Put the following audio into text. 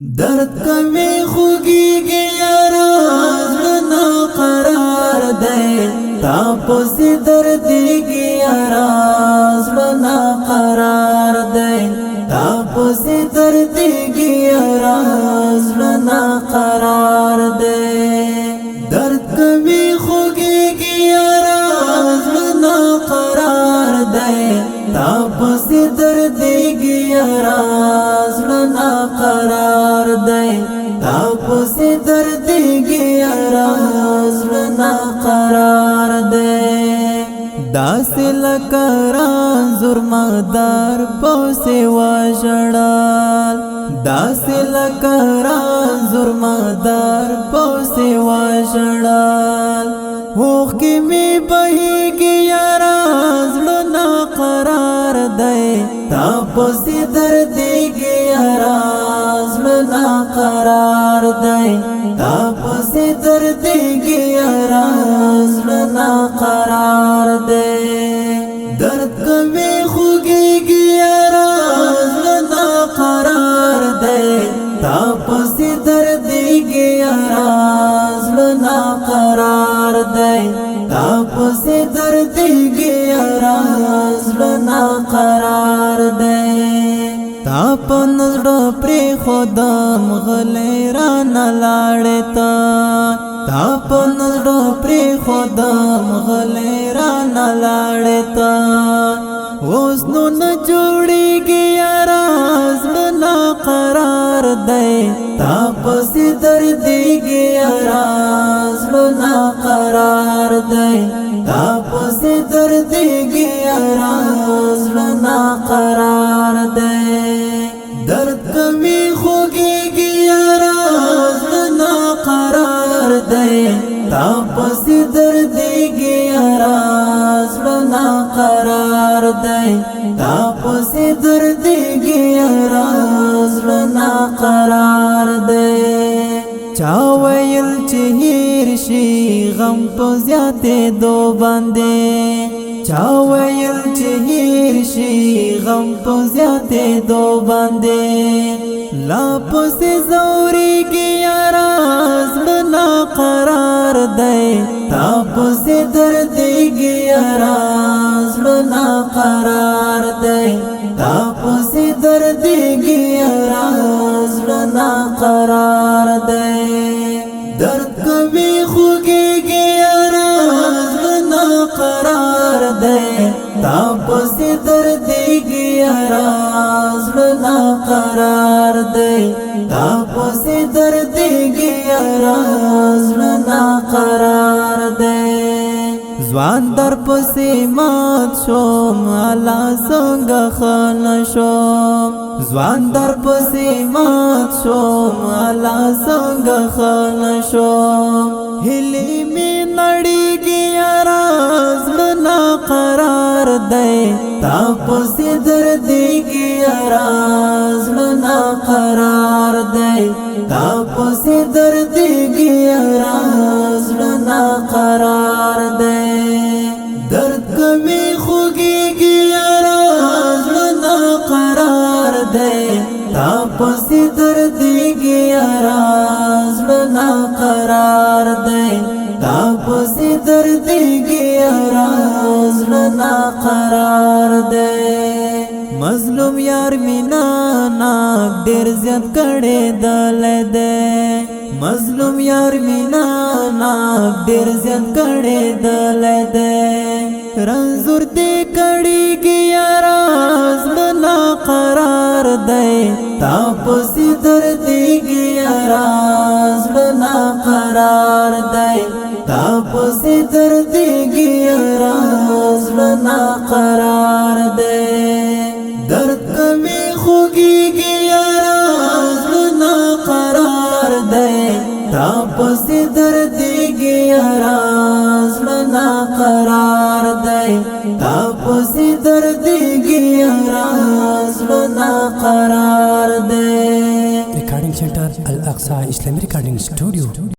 درد کمی خوگی راز نا قرار دے تاپسی دردی گی راز نا قرار دے تاپسی دردی گی راز نا قرار دے درد کمی خوگی راز نا قرار دے تاپسی دردی گی راز نا قرار دے تاپسی دردی گی راز نا قرار دے داسی لکران زرمدار پوسی واشڑال داسی لکران زرمدار پوسی واشڑال ہوخ کی می بہی گی راز نا قرار دے تاپسی دردی گی راز نا قرار دے تاپسی دردی گی راز نا قرار دے درد کمی خوگی گی راز نا قرار دے تاپسی دردی گی راز نا قرار دے تاپسی دردی گی راز نا قرار دے تاپ نزڑ پری خودم غلی ران لاڑتا تاپ نزڑ پری خودم غلی ران لاڑتا اس نو نجوڑی گیا راز نا قرار دے تاپسی دردی گیا راز نا قرار دے تاپسی دردی گیا راز نا قرار دے درد کمی خوگی گیا راز نا قرار دے تاپسی دردی گیا راز نا قرار دے تاپسی دردی گیا راز نا قرار دے چاویل چہیر شی غم تو زیادے دو بندے چاویل چہیر شی غم تو زیادے دو بندے لاپسی زوری گیا راز نا قرار دے تاپسی دردی گیا راز نا قرار دے تاپسی دردی گیا راز نا قرار دے درد کمی خوگی گیا راز نا قرار دے تاپسی دردی گیا راز نا قرار دے تاپسی دردی گیا راز نا قرار دے زوان در پسی مات شوم علا سنگ خان شوم زوان در پسی مات شوم علا سنگ خان شوم ہلی می نڑی گیا راز نا قرار دے تاپسی دردی گیا راز نا قرار دے تاپسی دردی گیا راز نا قرار دے درد کمی خوگی گیا راز نا قرار دے تاپسی دردی گیا راز نا قرار دے تاپسی دردی گیا راز نا قرار دے مظلوم یار مینا ناک دیر زیاد کڑے دل دے مظلوم یار مینا ناک دیر زیاد کڑے دل دے رنزور دے کڑی گیا راز نا قرار دے تاپسی دردی گیا راز نا قرار دے تاپسی دردی گیا راز نا قرار دے درد کمی خوگی گیا راز نا قرار دے تاپسی دردی گیا راز نا قرار دے تاپسی دردی گیا راز نا قرار دے ریکارڈنگ سینٹر الاقصی اسلامی ریکارڈنگ اسٹوڈیو